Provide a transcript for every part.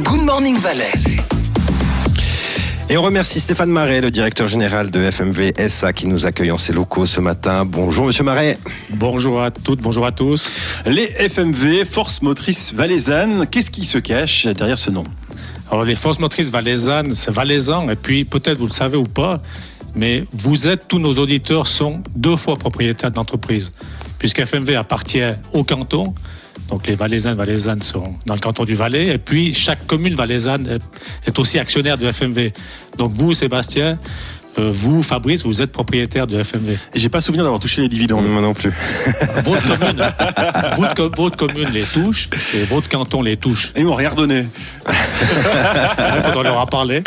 Good Morning Valais. Et on remercie Stéphane Marais, le directeur général de FMV SA, qui nous accueille en ses locaux ce matin. Bonjour Monsieur Marais. Bonjour à toutes, bonjour à tous. Les FMV, Forces Motrices Valaisannes, qu'est-ce qui se cache derrière ce nom ? Alors les Forces Motrices Valaisannes, c'est valaisan, et puis peut-être vous le savez ou pas, mais tous nos auditeurs sont 2 fois propriétaires d'entreprise, puisque FMV appartient au canton. Donc les Valaisannes sont dans le canton du Valais, et puis chaque commune valaisanne est aussi actionnaire de FMV. Donc vous, Sébastien, vous, Fabrice, vous êtes propriétaire de FMV. Et j'ai pas souvenir d'avoir touché les dividendes. Moi non plus. Votre commune les touche, et votre canton les touche. Et ils m'ont rien redonné. On leur a parlé.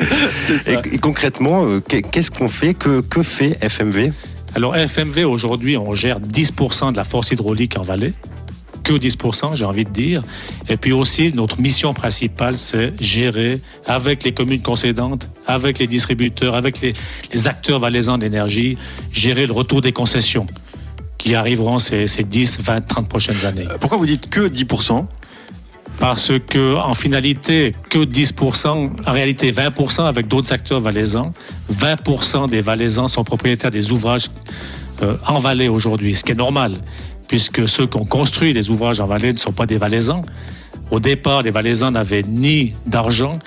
Et concrètement, qu'est-ce qu'on fait ? Que fait FMV ? Alors FMV, aujourd'hui, on gère 10% de la force hydraulique en Valais. Que 10%, j'ai envie de dire. Et puis aussi, notre mission principale, c'est gérer avec les communes concédantes, avec les distributeurs, avec les acteurs valaisans d'énergie, gérer le retour des concessions qui arriveront ces 10, 20, 30 prochaines années. Pourquoi vous dites que 10% ? Parce que, en finalité, que 10%, en réalité 20% avec d'autres acteurs valaisans. 20% des valaisans sont propriétaires des ouvrages en Valais aujourd'hui, ce qui est normal, puisque ceux qui ont construit les ouvrages en Valais ne sont pas des Valaisans. Au départ, les Valaisans n'avaient ni d'argent,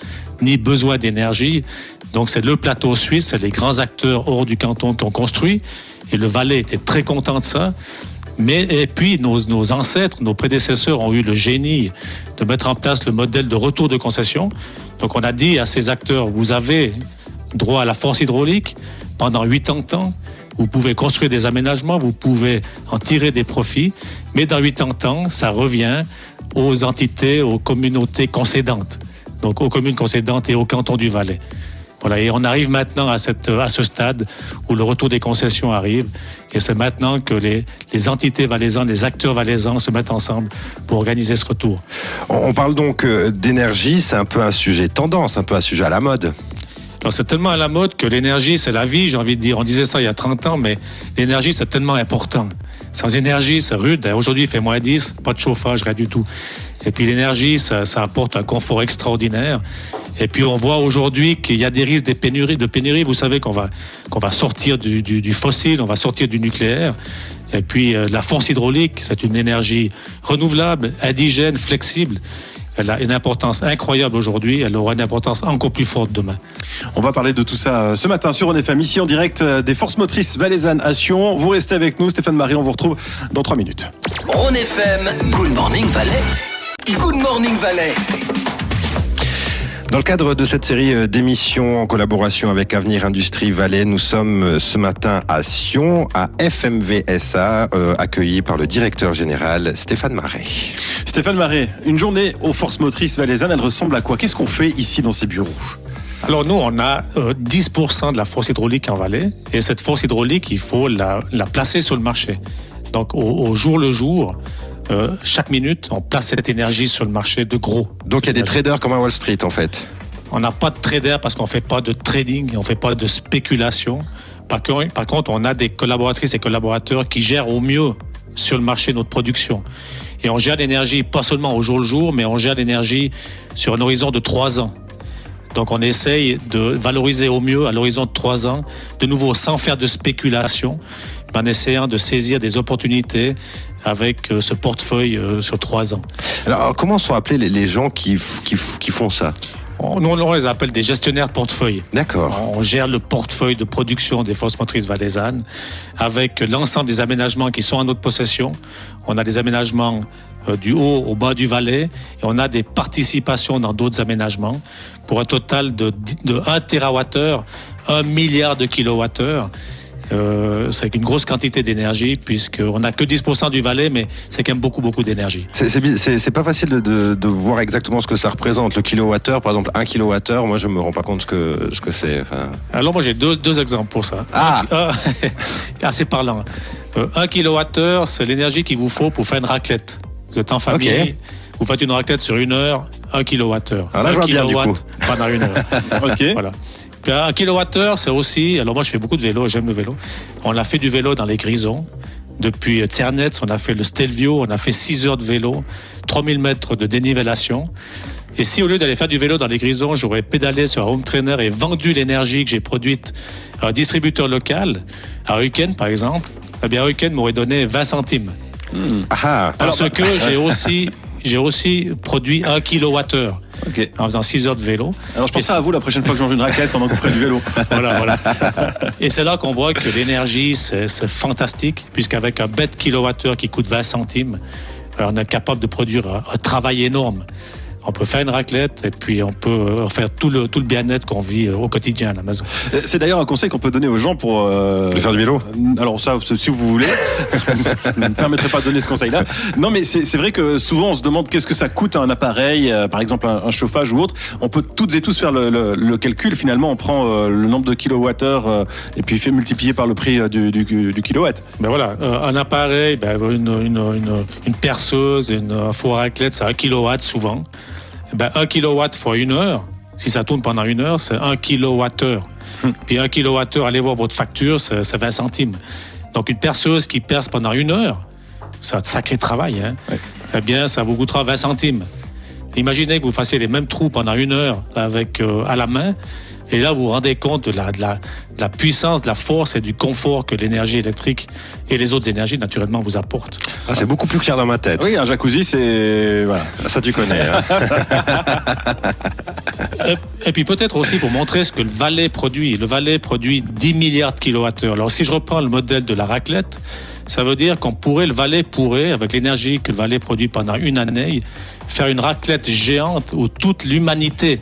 ni besoin d'énergie. Donc c'est le plateau suisse, c'est les grands acteurs hors du canton qui ont construit. Et le Valais était très content de ça. Et puis nos ancêtres, nos prédécesseurs ont eu le génie de mettre en place le modèle de retour de concession. Donc on a dit à ces acteurs, vous avez droit à la force hydraulique pendant 80 ans. Vous pouvez construire des aménagements, vous pouvez en tirer des profits, mais dans 80 ans, ça revient aux entités, aux communautés concédantes, donc aux communes concédantes et au canton du Valais. Voilà, et on arrive maintenant à ce stade où le retour des concessions arrive, et c'est maintenant que les entités valaisannes, les acteurs valaisans se mettent ensemble pour organiser ce retour. On parle donc d'énergie, c'est un peu un sujet tendance, un peu un sujet à la mode. Alors c'est tellement à la mode que l'énergie, c'est la vie, j'ai envie de dire. On disait ça il y a 30 ans, mais l'énergie, c'est tellement important. Sans énergie, c'est rude. Aujourd'hui, il fait moins 10, pas de chauffage, rien du tout. Et puis l'énergie, ça apporte un confort extraordinaire. Et puis on voit aujourd'hui qu'il y a des risques de pénurie. Vous savez qu'on va sortir du fossile, on va sortir du nucléaire. Et puis la force hydraulique, c'est une énergie renouvelable, indigène, flexible. Elle a une importance incroyable aujourd'hui, elle aura une importance encore plus forte demain. On va parler de tout ça ce matin sur ONFM, ici en direct des Forces Motrices Valaisannes à Sion. Vous restez avec nous, Stéphane Marais, on vous retrouve dans 3 minutes. ONFM, Good Morning Valais. Good Morning Valais. Dans le cadre de cette série d'émissions en collaboration avec Avenir Industrie Valais, nous sommes ce matin à Sion, à FMV SA, accueillis par le directeur général Stéphane Marais. Stéphane Marais, une journée aux Forces Motrices Valaisannes, elle ressemble à quoi ? Qu'est-ce qu'on fait ici dans ces bureaux ? Alors nous, on a 10% de la force hydraulique en Valais, et cette force hydraulique, il faut la placer sur le marché. Donc au jour le jour, chaque minute, on place cette énergie sur le marché de gros. Donc il y a des traders comme à Wall Street en fait. On n'a pas de traders parce qu'on ne fait pas de trading, on ne fait pas de spéculation. Par contre, on a des collaboratrices et collaborateurs qui gèrent au mieux sur le marché notre production. Et on gère l'énergie pas seulement au jour le jour, mais on gère l'énergie sur un horizon de 3 ans. Donc on essaye de valoriser au mieux à l'horizon de 3 ans, de nouveau sans faire de spéculation, mais en essayant de saisir des opportunités avec ce portefeuille sur 3 ans. Alors comment sont appelés les gens qui font ça ? Nous, on les appelle des gestionnaires de portefeuille. D'accord. On gère le portefeuille de production des Forces Motrices Valaisannes avec l'ensemble des aménagements qui sont en notre possession. On a des aménagements du haut au bas du Valais et on a des participations dans d'autres aménagements pour un total de 1 TWh, 1 milliard de kilowattheures. C'est une grosse quantité d'énergie puisqu'on n'a que 10% du Valais, mais c'est quand même beaucoup d'énergie. C'est pas facile de voir exactement ce que ça représente. Le kilowattheure, par exemple, 1 kilowattheure, moi je me rends pas compte ce que c'est. Enfin... Alors moi j'ai deux exemples pour ça. Assez parlant. 1 kilowattheure, c'est l'énergie qu'il vous faut pour faire une raclette. Vous êtes en famille, okay. Vous faites une raclette sur 1 heure, 1 kilowattheure. Alors là, je vois bien du coup. Pendant 1 heure. Ok. Voilà. 1 kilowattheure, c'est aussi... Alors moi, je fais beaucoup de vélo, j'aime le vélo. On a fait du vélo dans les Grisons. Depuis Tsernetz, on a fait le Stelvio, on a fait 6 heures de vélo, 3000 mètres de dénivellation. Et si au lieu d'aller faire du vélo dans les grisons, j'aurais pédalé sur un home trainer et vendu l'énergie que j'ai produite à un distributeur local, à Heuken par exemple, eh bien Heuken m'aurait donné 20 centimes. Ah, Parce que j'ai aussi produit 1 kWh Ok. en faisant 6 heures de vélo. Alors je pense à vous la prochaine fois que je mange une raquette pendant que vous ferez du vélo. Voilà. Et c'est là qu'on voit que l'énergie, c'est fantastique, puisqu'avec un bête kilowattheure qui coûte 20 centimes, on est capable de produire un travail énorme. On peut faire une raclette et puis on peut faire tout le bien-être qu'on vit au quotidien à la maison. C'est d'ailleurs un conseil qu'on peut donner aux gens pour... de faire du vélo. Alors ça, si vous voulez, je ne me permettrai pas de donner ce conseil-là. Non, mais c'est vrai que souvent on se demande qu'est-ce que ça coûte un appareil, par exemple un chauffage ou autre. On peut toutes et tous faire le calcul. Finalement, on prend le nombre de kilowattheures et puis fait multiplier par le prix du kilowatt. Ben voilà, un appareil, une perceuse, un four à raclette, c'est 1 kilowatt souvent. Ben, 1 kilowatt fois 1 heure, si ça tourne pendant 1 heure, c'est 1 kilowattheure. Puis 1 kilowattheure, allez voir votre facture, c'est 20 centimes. Donc une perceuse qui perce pendant 1 heure, c'est un sacré travail. Hein? Ouais. Eh bien, ça vous coûtera 20 centimes. Imaginez que vous fassiez les mêmes trous pendant 1 heure avec, à la main, et là vous vous rendez compte de la puissance, de la force et du confort que l'énergie électrique et les autres énergies naturellement vous apportent. Ah, c'est beaucoup plus clair dans ma tête. Oui, un jacuzzi, c'est... Voilà. Ça, tu connais. Hein. Et puis peut-être aussi pour montrer ce que le Valais produit. Le Valais produit 10 milliards de kilowattheures. Alors si je reprends le modèle de la raclette, ça veut dire le Valais pourrait, avec l'énergie que le Valais produit pendant 1 année, faire une raclette géante où toute l'humanité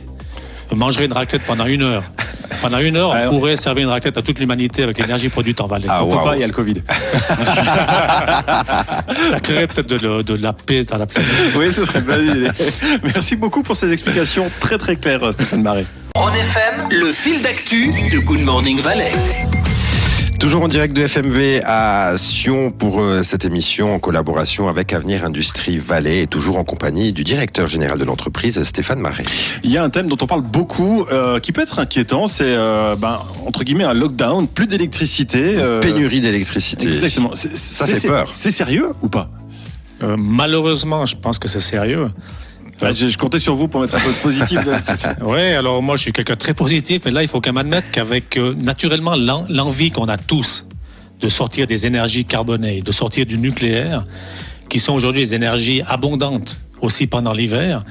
mangerait une raclette pendant 1 heure. Pendant 1 heure, on pourrait servir une raclette à toute l'humanité avec l'énergie produite en Valais. Ah, On peut pas, il y a le Covid. Ça créerait peut-être de la paix dans la planète. Oui, ce serait une bonne idée. Merci beaucoup pour ces explications très très claires, Stéphane Marais. On FM, le fil d'actu de Good Morning Valais. Toujours en direct de FMV à Sion pour cette émission en collaboration avec Avenir Industrie Valais et toujours en compagnie du directeur général de l'entreprise, Stéphane Marais. Il y a un thème dont on parle beaucoup qui peut être inquiétant, c'est entre guillemets un lockdown, plus d'électricité. Pénurie d'électricité. Exactement. Ça fait peur. C'est sérieux ou pas? Malheureusement, je pense que c'est sérieux. Je comptais sur vous pour mettre un peu de positif. Oui, alors moi je suis quelqu'un de très positif, mais là il faut quand même admettre qu'avec naturellement l'envie qu'on a tous de sortir des énergies carbonées, de sortir du nucléaire, qui sont aujourd'hui des énergies abondantes aussi pendant l'hiver,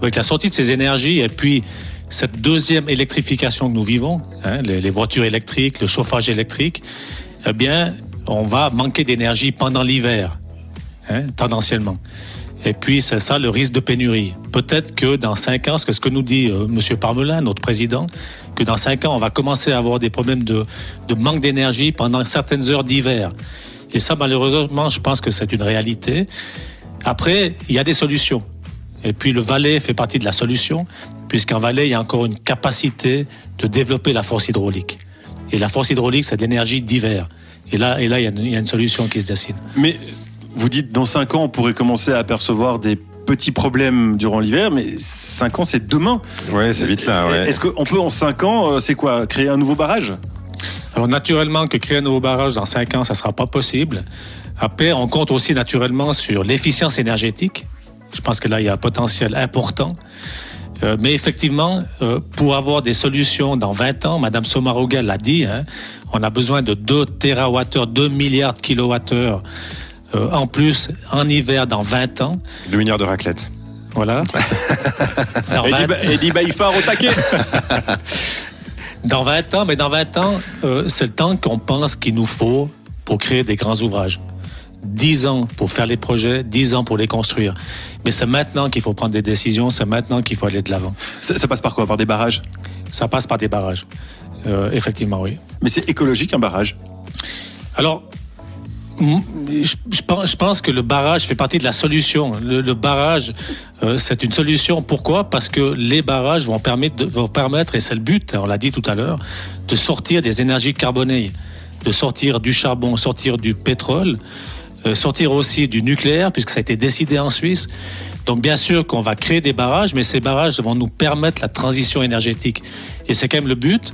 avec la sortie de ces énergies et puis cette deuxième électrification que nous vivons, hein, les voitures électriques, le chauffage électrique, eh bien on va manquer d'énergie pendant l'hiver, hein, tendanciellement. Et puis, c'est ça le risque de pénurie. Peut-être que dans 5 ans, ce que nous dit M. Parmelin, notre président, que dans 5 ans, on va commencer à avoir des problèmes de manque d'énergie pendant certaines heures d'hiver. Et ça, malheureusement, je pense que c'est une réalité. Après, il y a des solutions. Et puis, le Valais fait partie de la solution, puisqu'en Valais, il y a encore une capacité de développer la force hydraulique. Et la force hydraulique, c'est de l'énergie d'hiver. Et là, il y a une solution qui se dessine. Mais vous dites dans 5 ans, on pourrait commencer à apercevoir des petits problèmes durant l'hiver, mais 5 ans, c'est demain. Ouais, c'est vite là. Ouais. Est-ce qu'on peut en 5 ans, c'est quoi, créer un nouveau barrage? Alors naturellement que créer un nouveau barrage dans 5 ans, ça ne sera pas possible. Après, on compte aussi naturellement sur l'efficience énergétique. Je pense que là, il y a un potentiel important. Mais effectivement, pour avoir des solutions dans 20 ans, Mme Sommaruga l'a dit, hein, on a besoin de 2 TWh, 2 milliards de kilowattheures en plus en hiver dans 20 ans. 2 milliards de raclette. Voilà. Eddie Baïfar au taquet. Dans 20 ans, mais dans 20 ans, c'est le temps qu'on pense qu'il nous faut pour créer des grands ouvrages. 10 ans pour faire les projets, 10 ans pour les construire. Mais c'est maintenant qu'il faut prendre des décisions, c'est maintenant qu'il faut aller de l'avant. Ça passe par quoi? Par des barrages? Ça passe par des barrages. Effectivement, oui. Mais c'est écologique, un barrage? Alors, je pense que le barrage fait partie de la solution. Le barrage, c'est une solution. Pourquoi? Parce que les barrages vont permettre, et c'est le but, on l'a dit tout à l'heure, de sortir des énergies carbonées, de sortir du charbon, sortir du pétrole, sortir aussi du nucléaire, puisque ça a été décidé en Suisse. Donc bien sûr qu'on va créer des barrages, mais ces barrages vont nous permettre la transition énergétique. Et c'est quand même le but.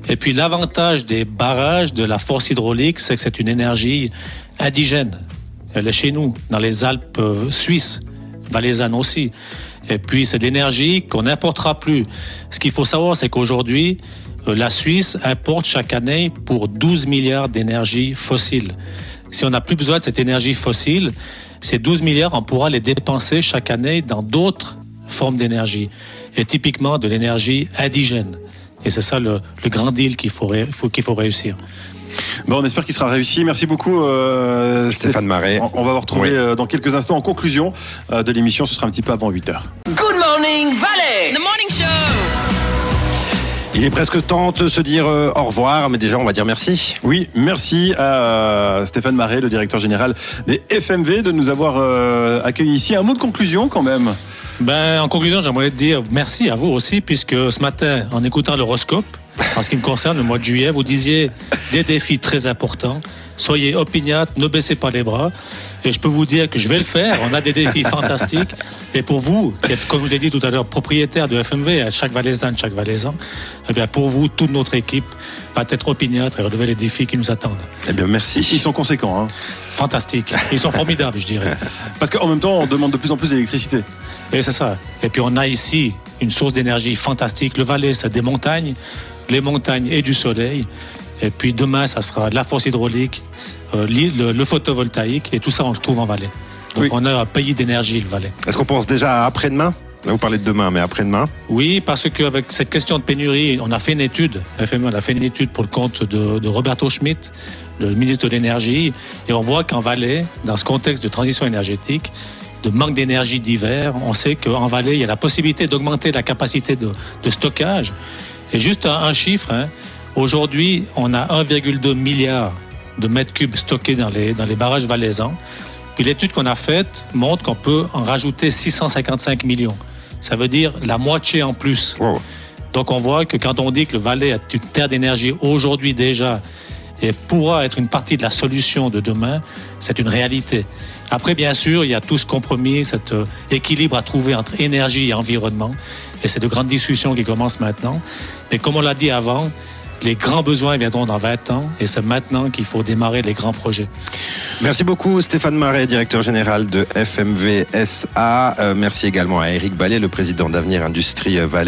Et puis l'avantage des barrages, de la force hydraulique, c'est que c'est une énergie indigène. Elle est chez nous, dans les Alpes suisses, valaisannes aussi. Et puis, c'est de l'énergie qu'on n'importera plus. Ce qu'il faut savoir, c'est qu'aujourd'hui, la Suisse importe chaque année pour 12 milliards d'énergie fossile. Si on n'a plus besoin de cette énergie fossile, ces 12 milliards, on pourra les dépenser chaque année dans d'autres formes d'énergie. Et typiquement de l'énergie indigène. Et c'est ça le grand deal qu'il faut réussir. Bon, on espère qu'il sera réussi. Merci beaucoup, Stéphane Marais. On va vous retrouver dans quelques instants en conclusion de l'émission. Ce sera un petit peu avant 8h. Good Morning Valais. The Morning Show. Il est presque temps de se dire au revoir, mais déjà on va dire merci. Oui, merci à Stéphane Marais, le directeur général des FMV, de nous avoir accueillis ici. Un mot de conclusion quand même. En conclusion, j'aimerais dire merci à vous aussi, puisque ce matin, en écoutant l'horoscope, en ce qui me concerne, le mois de juillet, vous disiez des défis très importants. Soyez opiniâtres, ne baissez pas les bras. Et je peux vous dire que je vais le faire. On a des défis fantastiques. Et pour vous, qui êtes, comme je l'ai dit tout à l'heure, propriétaire de FMV, à chaque Valaisan, eh bien pour vous, toute notre équipe va être opiniâtre et relever les défis qui nous attendent. Eh bien, merci. Ils sont conséquents. Hein. Fantastiques. Ils sont formidables, je dirais. Parce qu'en même temps, on demande de plus en plus d'électricité. Et c'est ça. Et puis on a ici une source d'énergie fantastique. Le Valais, c'est des montagnes, les montagnes et du soleil. Et puis demain, ça sera de la force hydraulique, le photovoltaïque, et tout ça, on le trouve en Valais. Donc Oui. on a un pays d'énergie, le Valais. Est-ce qu'on pense déjà à après-demain ? Là, vous parlez de demain, mais après-demain ? Oui, parce qu'avec cette question de pénurie, on a fait une étude, FME, on a fait une étude pour le compte de Roberto Schmidt, le ministre de l'Énergie, et on voit qu'en Valais, dans ce contexte de transition énergétique, de manque d'énergie d'hiver, on sait qu'en Valais, il y a la possibilité d'augmenter la capacité de stockage. Et juste un chiffre, hein, aujourd'hui, on a 1,2 milliard de mètres cubes stockés dans les barrages valaisans. Puis l'étude qu'on a faite montre qu'on peut en rajouter 655 millions. Ça veut dire la moitié en plus. Wow. Donc on voit que quand on dit que le Valais est une terre d'énergie aujourd'hui déjà et pourra être une partie de la solution de demain, c'est une réalité. Après, bien sûr, il y a tout ce compromis, cet équilibre à trouver entre énergie et environnement. Et c'est de grandes discussions qui commencent maintenant. Mais comme on l'a dit avant, les grands besoins viendront dans 20 ans et c'est maintenant qu'il faut démarrer les grands projets. Merci beaucoup Stéphane Marais, directeur général de FMV SA. Merci également à Éric Ballet, le président d'Avenir Industrie Valais.